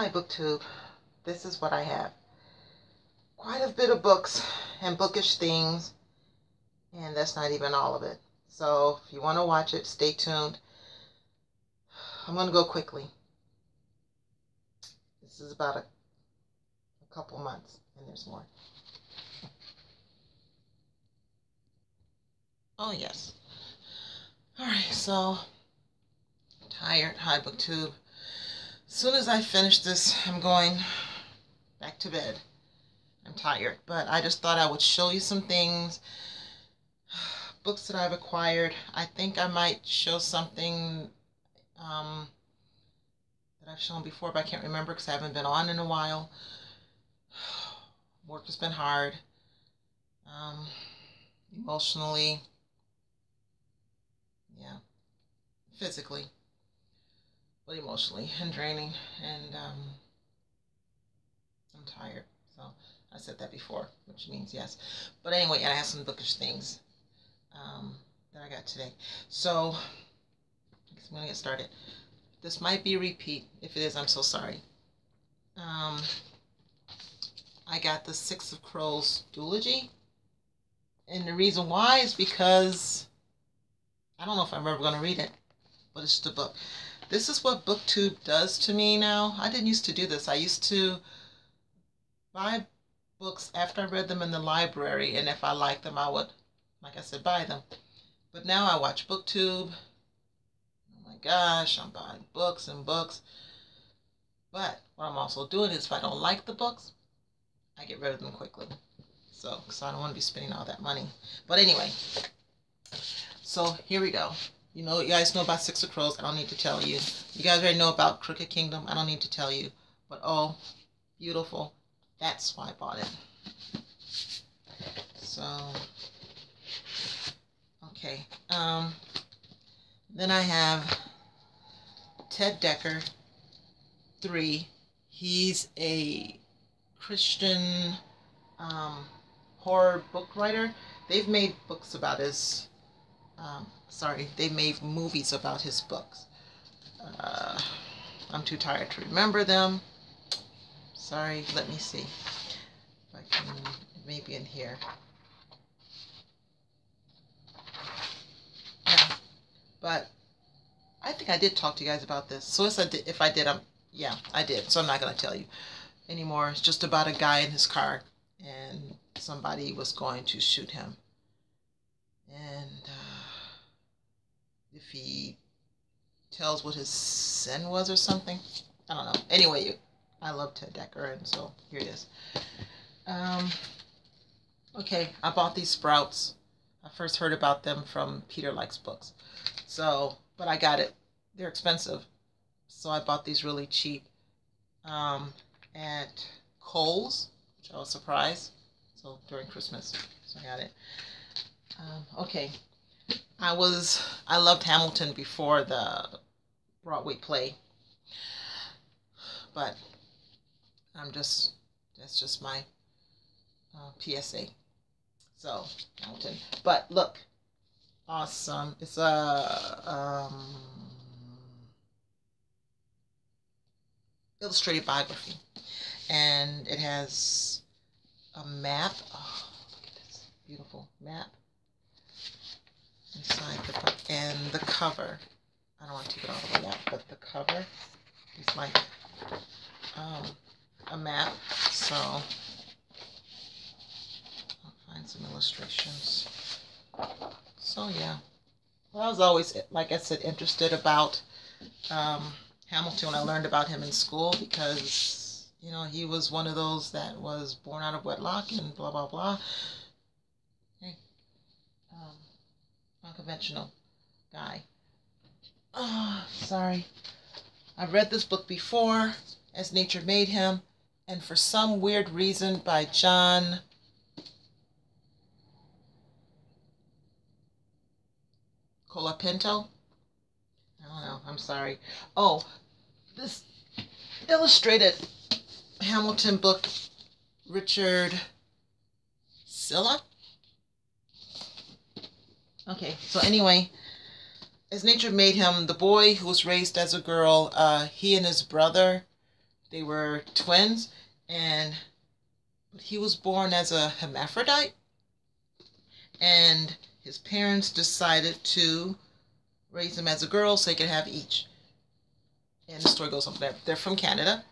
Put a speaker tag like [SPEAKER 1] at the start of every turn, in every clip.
[SPEAKER 1] Hi, BookTube. This is what I have. Quite a bit of books and bookish things, and that's not even all of it. So if you want to watch it, stay tuned. I'm going to go quickly. This is about a couple months, and there's more. Oh, yes. All right, so I'm tired. Hi, BookTube. As soon as I finish this, I'm going back to bed. I'm tired, but I just thought I would show you some things. Books that I've acquired. I think I might show something that I've shown before, but I can't remember because I haven't been on in a while. Work has been hard. Emotionally. Yeah. Physically. But emotionally and draining. And I'm tired. So I said that before, which means yes. But anyway, and I have some bookish things that I got today. So I guess I'm going to get started. This might be a repeat. If it is, I'm so sorry. I got the Six of Crows duology. And the reason why is because I don't know if I'm ever going to read it, but it's the book. This is what BookTube does to me now. I didn't used to do this. I used to buy books after I read them in the library, and if I liked them, I would, like I said, buy them. But now I watch BookTube. Oh my gosh, I'm buying books and books. But what I'm also doing is if I don't like the books, I get rid of them quickly. So, because I don't want to be spending all that money. But anyway, so here we go. You know, you guys know about Six of Crows. I don't need to tell you. You guys already know about Crooked Kingdom. I don't need to tell you. But oh, beautiful. That's why I bought it. So, okay. Then I have Ted Dekker 3. He's a Christian horror book writer. They've made books about his they made movies about his books. I'm too tired to remember them. Sorry, let me see if I can, maybe in here. Yeah, but I think I did talk to you guys about this. So if I did, yeah, I did. So I'm not going to tell you anymore. It's just about a guy in his car, and somebody was going to shoot him. And if he tells what his sin was or something, I don't know. Anyway, I love Ted Dekker, and so here it is. Okay, I bought these sprouts. I first heard about them from Peter Likes Books. So, but I got it. They're expensive. So I bought these really cheap at Kohl's, which I was surprised. So during Christmas, so I got it. Okay, I loved Hamilton before the Broadway play, but that's just my PSA. So Hamilton, but look, awesome. It's a illustrated biography, and it has a map. Oh, look at this beautiful map inside the book, and the cover. I don't want to take it all the way out, but the cover is like a map. So I'll find some illustrations. So yeah, well, I was always, like I said, interested about Hamilton when I learned about him in school, because you know he was one of those that was born out of wedlock and blah blah blah. Hey, unconventional guy. Oh, sorry. I've read this book before, As Nature Made Him, and for some weird reason by John Colapinto. I don't know. I'm sorry. Oh, this illustrated Hamilton book, Richard Silla. Okay, so anyway, As Nature Made Him, the boy who was raised as a girl, he and his brother They were twins, and he was born as a hermaphrodite, and his parents decided to raise him as a girl so he could have each. And the story goes on from there. They're from Canada.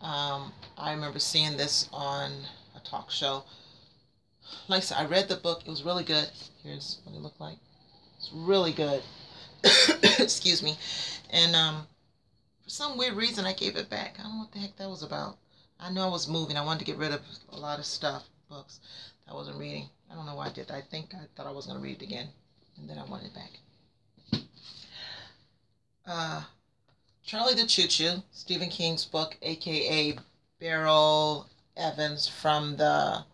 [SPEAKER 1] I remember seeing this on a talk show. Like I said, I read the book. It was really good. Here's what it looked like. It's really good. Excuse me. And for some weird reason, I gave it back. I don't know what the heck that was about. I know I was moving. I wanted to get rid of a lot of stuff, books that I wasn't reading. I don't know why I did that. I think I thought I was going to read it again, and then I wanted it back. Charlie the Choo Choo, Stephen King's book, a.k.a. Beryl Evans from the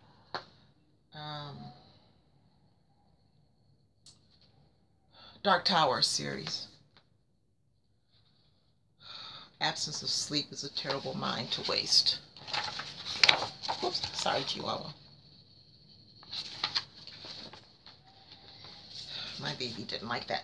[SPEAKER 1] Dark Tower series. Absence of sleep is a terrible mind to waste. Whoops, sorry, Chihuahua. My baby didn't like that.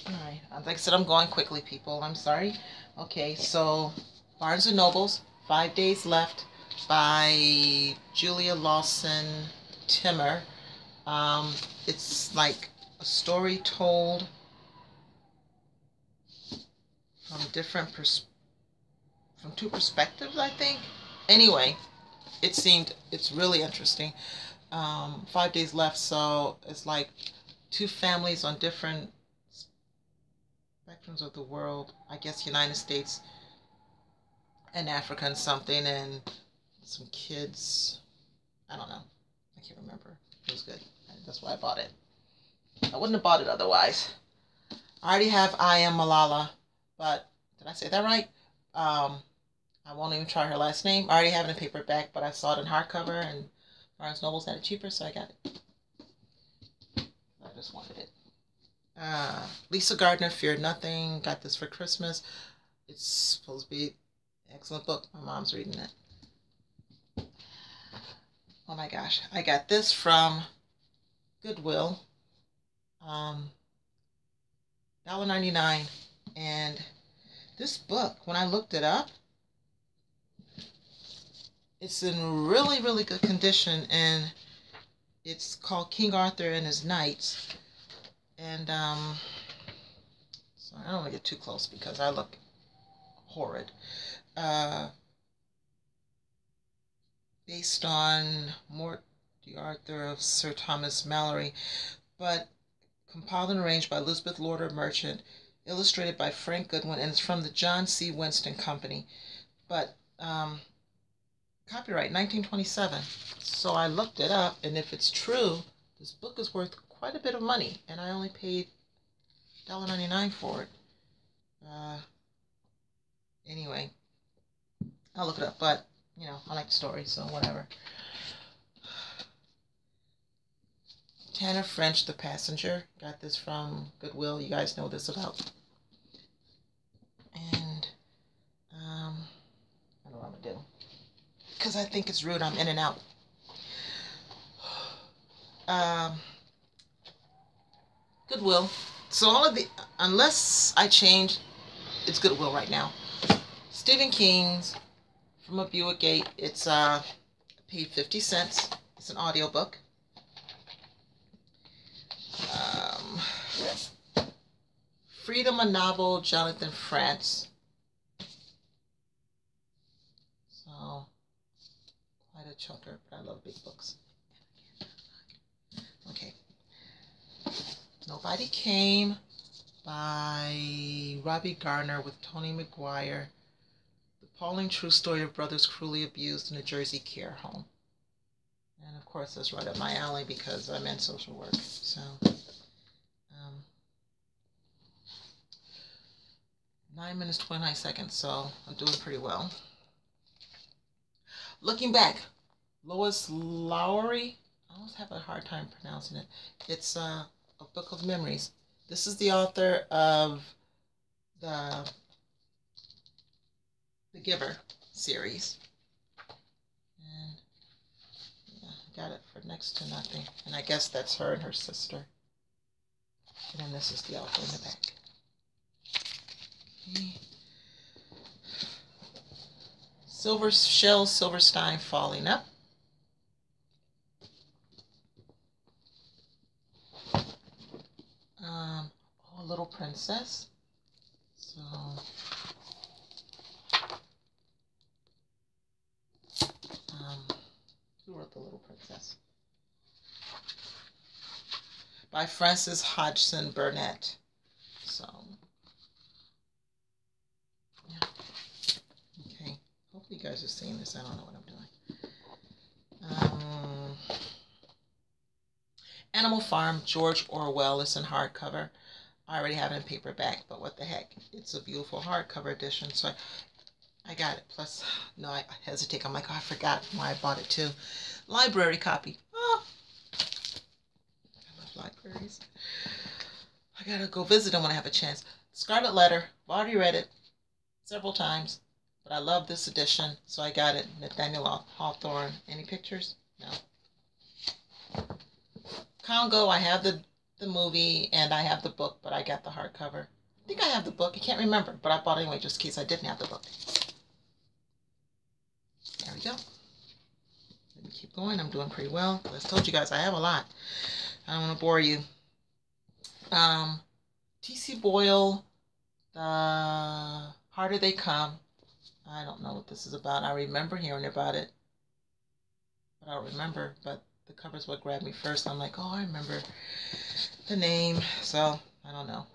[SPEAKER 1] Alright, like I said, I'm going quickly, people. I'm sorry. Okay, so Barnes & Noble's 5 Days Left by Julia Lawson Timmer. It's like a story told from from two perspectives, I think. Anyway, it's really interesting. 5 days left, so it's like two families on different spectrums of the world. I guess United States and Africa and something, and some kids. I don't know. I can't remember. It was good. That's why I bought it. I wouldn't have bought it otherwise. I already have I Am Malala, but did I say that right? I won't even try her last name. I already have it in paperback, but I saw it in hardcover, and Barnes Noble's had it cheaper, so I got it. I just wanted it. Lisa Gardner, Fear Nothing. Got this for Christmas. It's supposed to be an excellent book. My mom's reading it. Oh my gosh. I got this from Goodwill. $1.99. And this book, when I looked it up, it's in really, really good condition, and it's called King Arthur and His Knights. And so I don't want to get too close because I look horrid. Based on Mort the Arthur of Sir Thomas Malory, but compiled and arranged by Elizabeth Lauder Merchant, illustrated by Frank Goodwin, and it's from the John C. Winston Company. But copyright 1927. So I looked it up, and if it's true, this book is worth quite a bit of money, and I only paid $1.99 for it. Anyway, I'll look it up, but you know, I like the story, so whatever. Tanner French, The Passenger. Got this from Goodwill. You guys know this about. And I don't know what I'm gonna do because I think it's rude. I'm in and out. Goodwill. So all of the, unless I change, it's Goodwill right now. Stephen King's From a Buick Gate. It's paid 50 cents. It's an audiobook. Freedom, a novel, Jonathan France. So quite a chunker, but I love big books. Okay. Nobody Came by Robbie Garner with Tony McGuire. The appalling true story of brothers cruelly abused in a Jersey care home. And of course, that's right up my alley because I'm in social work. So, 9 minutes, 29 seconds. So I'm doing pretty well. Looking Back, Lois Lowry. I always have a hard time pronouncing it. It's a book of memories. This is the author of the Giver series. And yeah, I got it for next to nothing. And I guess that's her and her sister. And then this is the author in the back. Okay. Shel Silverstein Falling Up. Oh, Little Princess. So, who wrote The Little Princess? By Frances Hodgson Burnett. So, yeah. Okay. Hopefully you guys are seeing this. I don't know what I'm doing. Animal Farm, George Orwell is in hardcover. I already have it in paperback, but what the heck. It's a beautiful hardcover edition, so I got it. Plus, no, I hesitate. I'm like, oh, I forgot why I bought it too. Library copy. Oh, I love libraries. I gotta go visit them when I have a chance. Scarlet Letter. I've already read it several times, but I love this edition, so I got it. Nathaniel Hawthorne. Any pictures? No. Congo, I have the movie and I have the book, but I got the hardcover. I think I have the book. I can't remember, but I bought it anyway just in case I didn't have the book. There we go. Let me keep going. I'm doing pretty well. As I told you guys, I have a lot. I don't want to bore you. T.C. Boyle, The Harder They Come. I don't know what this is about. I remember hearing about it, but I don't remember. But the cover's what grabbed me first. I'm like, oh, I remember the name. So, I don't know.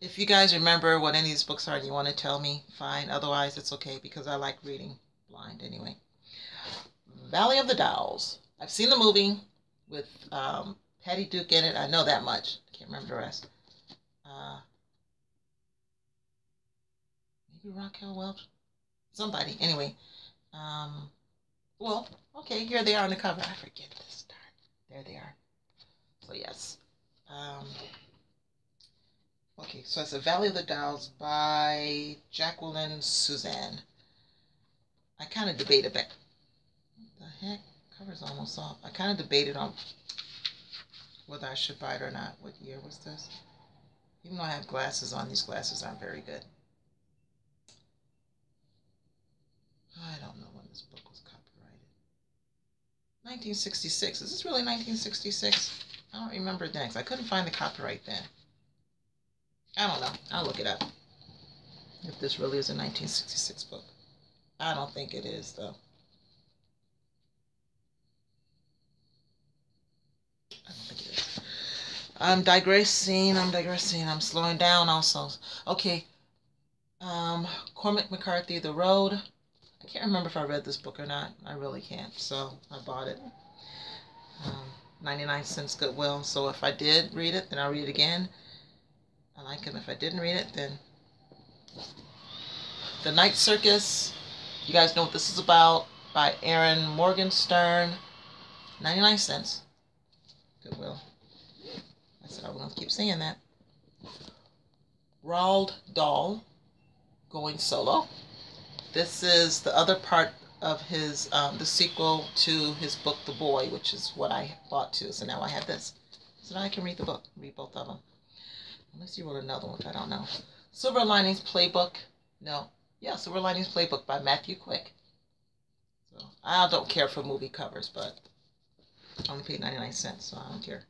[SPEAKER 1] If you guys remember what any of these books are and you want to tell me, fine. Otherwise, it's okay because I like reading blind anyway. Valley of the Dolls. I've seen the movie with Patty Duke in it. I know that much. I can't remember the rest. Maybe Raquel Welch? Somebody. Anyway. Well, okay, here they are on the cover. I forget this. Darn. There they are. So, yes. Okay, so it's The Valley of the Dolls by Jacqueline Suzanne. I kind of debated that. What the heck? Cover's almost off. I kind of debated on whether I should buy it or not. What year was this? Even though I have glasses on, these glasses aren't very good. I don't know when this book was copyrighted. 1966. Is this really 1966? I don't remember then, because I couldn't find the copyright then. I don't know. I'll look it up. If this really is a 1966 book. I don't think it is, though. I don't think it is. I'm digressing. I'm slowing down also. Okay. Cormac McCarthy, The Road. I can't remember if I read this book or not. I really can't. So I bought it. 99 cents Goodwill. So if I did read it, then I'll read it again. I like him. If I didn't read it, then The Night Circus. You guys know what this is about. By Erin Morgenstern. 99 cents. Goodwill. I said I was going to keep saying that. Roald Dahl. Going Solo. This is the other part of his, the sequel to his book, The Boy, which is what I bought too. So now I have this. So now I can read the book. Read both of them. Unless you wrote another one, I don't know. Silver Linings Playbook. No. Yeah, Silver Linings Playbook by Matthew Quick. So I don't care for movie covers, but I only paid 99 cents, so I don't care.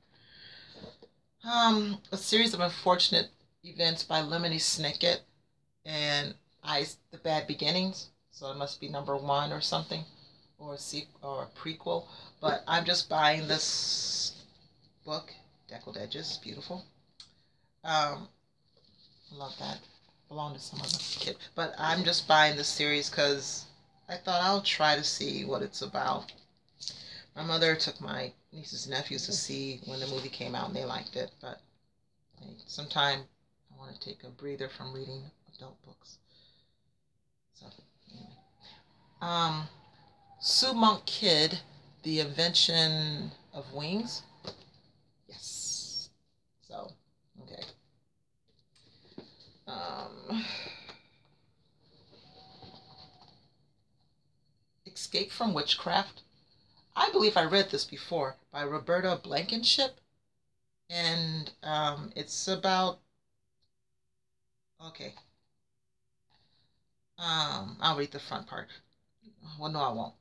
[SPEAKER 1] A Series of Unfortunate Events by Lemony Snicket and The Bad Beginnings. So it must be #1 or something, or a prequel. But I'm just buying this book. Deckled edges, beautiful. I love that. Belonged to some other kid. But I'm just buying this series because I thought I'll try to see what it's about. My mother took my nieces and nephews to see when the movie came out and they liked it. But hey, sometime I want to take a breather from reading adult books. So anyway. Sue Monk Kidd, The Invention of Wings. Yes. So, okay. Escape from Witchcraft. I believe I read this before by Roberta Blankenship. And it's about, okay. I'll read the front part. Well, no, I won't.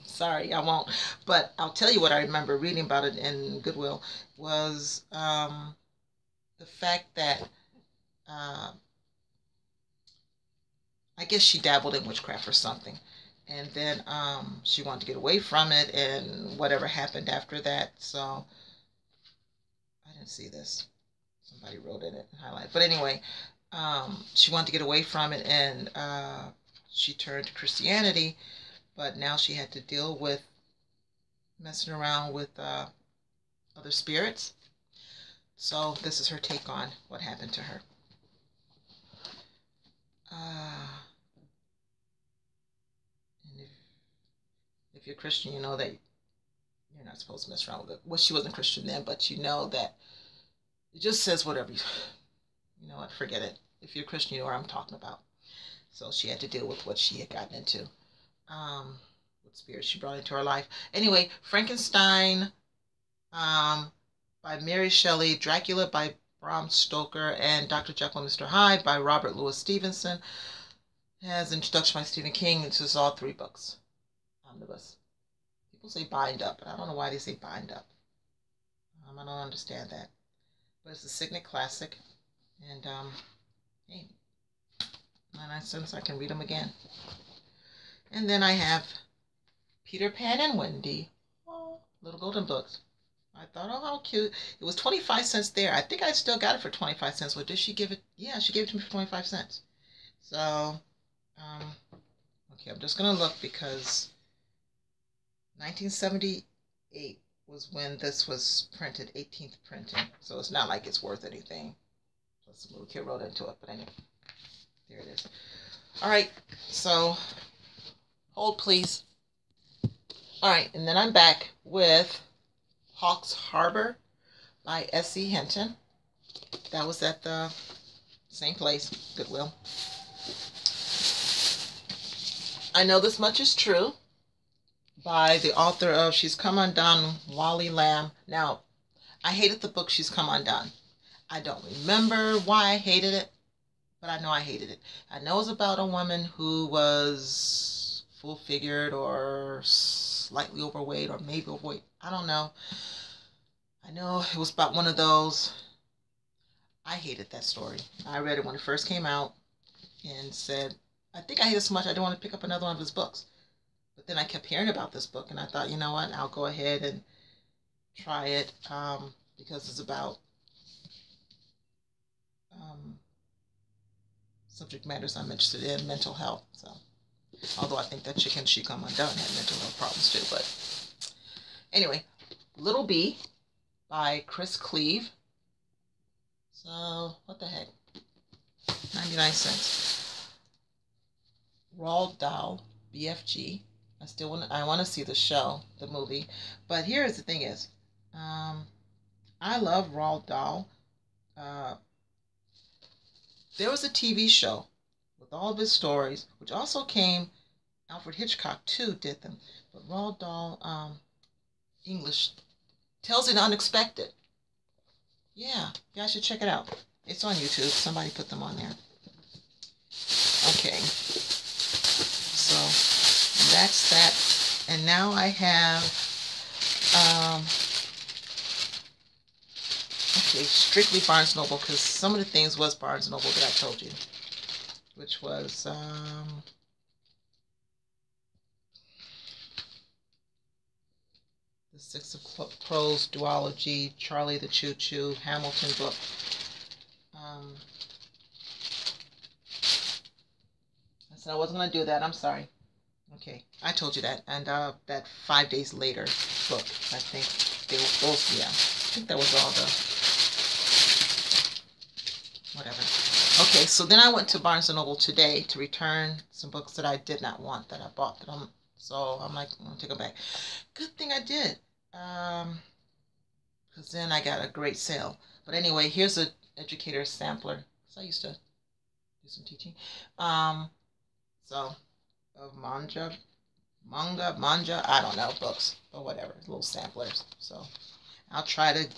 [SPEAKER 1] Sorry, I won't. But I'll tell you what I remember reading about it in Goodwill was the fact that I guess she dabbled in witchcraft or something. And then she wanted to get away from it, and whatever happened after that. So I didn't see this. Somebody wrote in it and highlighted. But anyway, she wanted to get away from it, and she turned to Christianity. But now she had to deal with messing around with other spirits. So this is her take on what happened to her. And if you're Christian, you know that you're not supposed to mess around with it. Well, she wasn't Christian then, but you know that it just says whatever. You know what? Forget it. If you're Christian, you know what I'm talking about. So she had to deal with what she had gotten into. What spirits she brought into her life. Anyway, Frankenstein by Mary Shelley, Dracula by Bram Stoker, and Dr. Jekyll and Mr. Hyde by Robert Louis Stevenson. Has introduction by Stephen King. This is all 3 books. Omnibus. People say bind up, but I don't know why they say bind up. I don't understand that. But it's a Signet classic. And, hey, 99 cents, I can read them again. And then I have Peter Pan and Wendy. Oh, Little Golden Books. I thought, oh, how cute. It was 25 cents there. I think I still got it for 25 cents. Well, did she give it? Yeah, she gave it to me for 25 cents. So, okay, I'm just going to look because 1978 was when this was printed, 18th printing. So it's not like it's worth anything. Plus the little kid wrote into it, but anyway, there it is. All right, so hold please. All right, and then I'm back with Hawks Harbor by S.E. Hinton. That was at the same place, Goodwill. I Know This Much Is True by the author of She's Come Undone, Wally Lamb. Now, I hated the book She's Come Undone. I don't remember why I hated it, but I know I hated it. I know it's about a woman who was full-figured or slightly overweight or maybe overweight. I don't know. I know it was about one of those. I hated that story. I read it when it first came out and said, I think I hate it so much I don't want to pick up another one of his books. But then I kept hearing about this book, and I thought, you know what, I'll go ahead and try it because it's about subject matters I'm interested in, mental health. So, although I think that chicken She Come Undone had mental health problems too. But anyway, Little Bee by Chris Cleave. So, what the heck? 99 cents. Roald Dahl, BFG. I want to see the show, the movie. But here's the thing is, I love Roald Dahl. There was a TV show with all of his stories, which also came, Alfred Hitchcock too did them. But Roald Dahl, English, tells it unexpected. Yeah, you guys should check it out. It's on YouTube. Somebody put them on there. Okay. So that's that. And now I have okay, strictly Barnes Noble, because some of the things was Barnes Noble that I told you, which was the Six of Crows duology, Charlie the Choo Choo, Hamilton book. I said I wasn't going to do that. I'm sorry. Okay, I told you that. And that 5 Days Later book, I think they were both, yeah. I think that was all the, whatever. Okay, so then I went to Barnes & Noble today to return some books that I did not want, that I bought. So I'm like, I'm going to take them back. Good thing I did. Because then I got a great sale. But anyway, here's an educator sampler. Because I used to do some teaching. So, of manga, I don't know, books, or whatever, little samplers. So, I'll try to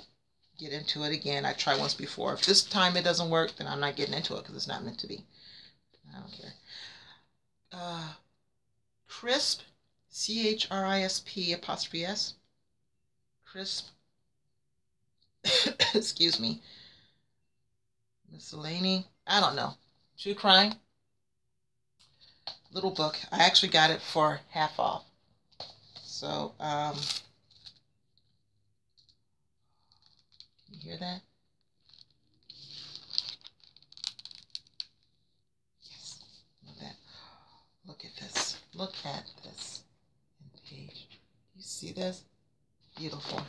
[SPEAKER 1] get into it again. I tried once before. If this time it doesn't work, then I'm not getting into it because it's not meant to be. I don't care. Crisp, CHRISP', Crisp, excuse me, miscellany, I don't know, true crime, little book. I actually got it for half off. So, you hear that? Yes, look at that. Look at this. Look at this page. You see this? Beautiful.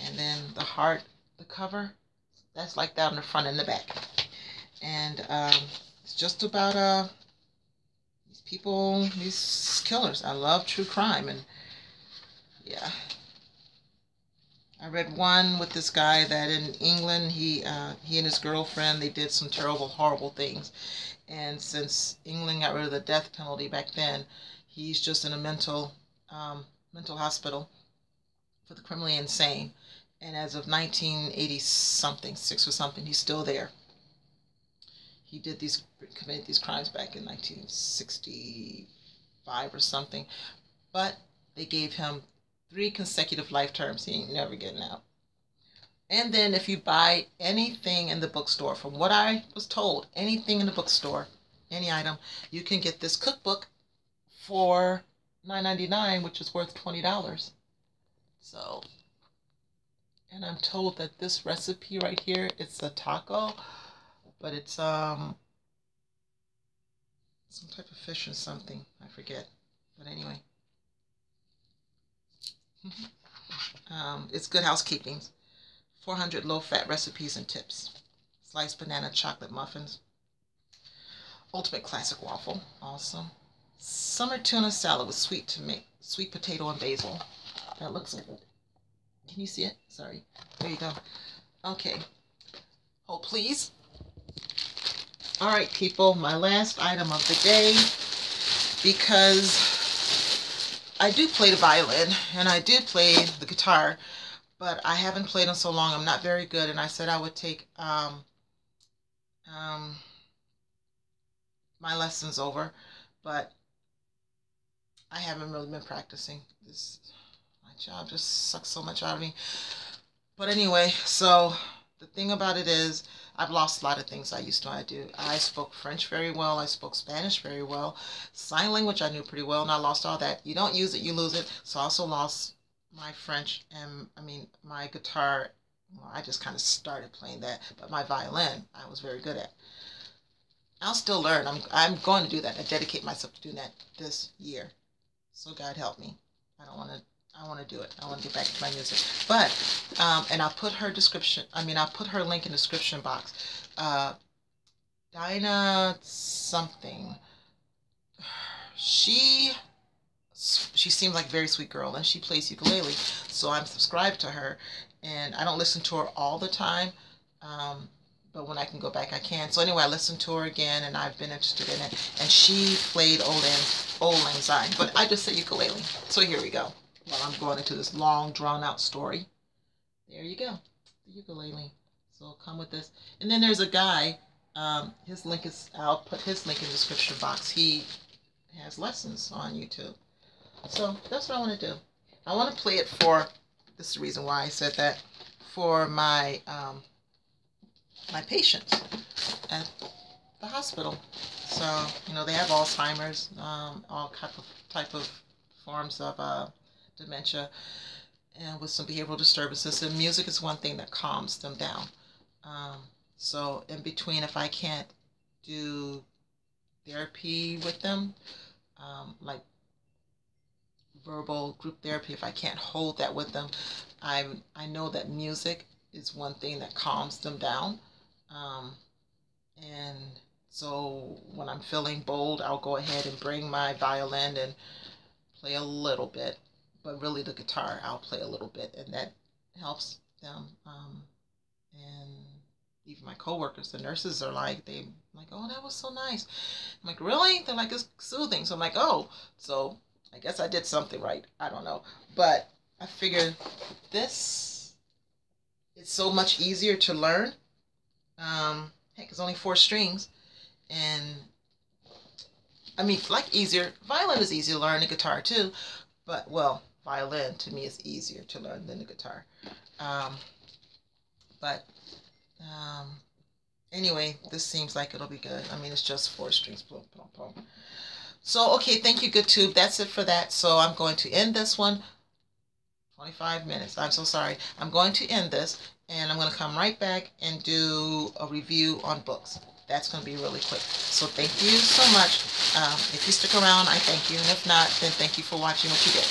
[SPEAKER 1] And then the heart, the cover, that's like that on the front and the back. And it's just about these people, these killers. I love true crime, and yeah. I read one with this guy that in England, he and his girlfriend, they did some terrible, horrible things. And since England got rid of the death penalty back then, he's just in a mental hospital for the criminally insane. And as of 1980 something, 6 or something, he's still there. He committed these crimes back in 1965 or something. But they gave him 3 consecutive life terms. He ain't never getting out. And then if you buy anything in the bookstore, from what I was told, anything in the bookstore, any item, you can get this cookbook for $9.99, which is worth $20. So, and I'm told that this recipe right here, it's a taco, but it's some type of fish or something. I forget. But anyway. It's Good Housekeeping. 400 low-fat recipes and tips. Sliced banana chocolate muffins. Ultimate classic waffle. Awesome. Summer tuna salad with sweet potato and basil. That looks good. Can you see it? Sorry. There you go. Okay. Hold please. All right, people. My last item of the day, because I do play the violin and I do play the guitar, but I haven't played them so long. I'm not very good, and I said I would take my lessons over, but I haven't really been practicing. My job just sucks so much out of me. But anyway, so the thing about it is, I've lost a lot of things I used to do. I spoke French very well. I spoke Spanish very well. Sign language I knew pretty well, and I lost all that. You don't use it, you lose it. So I also lost my French and, my guitar. Well, I just kind of started playing that, but my violin, I was very good at. I'll still learn. I'm going to do that. I dedicate myself to doing that this year. So God help me. I want to do it. I want to get back to my music. But, and I'll put her I'll put her link in the description box. Dinah something. She seems like a very sweet girl, and she plays ukulele. So I'm subscribed to her, and I don't listen to her all the time. But when I can go back, I can. So anyway, I listened to her again, and I've been interested in it. And she played Old Lang Syne, but I just said ukulele. So here we go. Well, I'm going into this long, drawn-out story. There you go, the ukulele. So come with this. And then there's a guy. His link is. I'll put his link in the description box. He has lessons on YouTube. So that's what I want to do. I want to play it for. This is the reason why I said that. For my my patients at the hospital. So they have Alzheimer's, all type of forms of dementia, and with some behavioral disturbances. And music is one thing that calms them down. So in between, if I can't do therapy with them, like verbal group therapy, if I can't hold that with them, I know that music is one thing that calms them down. And so when I'm feeling bold, I'll go ahead and bring my violin and play a little bit, but really the guitar, I'll play a little bit, and that helps them. And even my coworkers, the nurses are like, oh, that was so nice. I'm like, really? They're like, it's soothing. So I'm like, oh, so I guess I did something right. I don't know. But I figured this is so much easier to learn. Heck, it's only 4 strings. And I mean, like easier. Violin is easier to learn, the guitar too. But, well, violin to me is easier to learn than the guitar. But anyway, this seems like it'll be good. I mean, it's just 4 strings. Boom, boom, boom. So, okay, thank you, GoodTube. That's it for that. So I'm going to end this one. 25 minutes. I'm so sorry. I'm going to end this, and I'm going to come right back and do a review on books. That's going to be really quick. So thank you so much. If you stick around, I thank you. And if not, then thank you for watching what you did.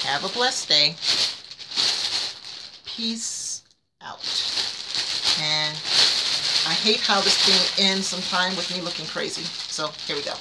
[SPEAKER 1] Have a blessed day. Peace out. And I hate how this thing ends sometime with me looking crazy. So here we go.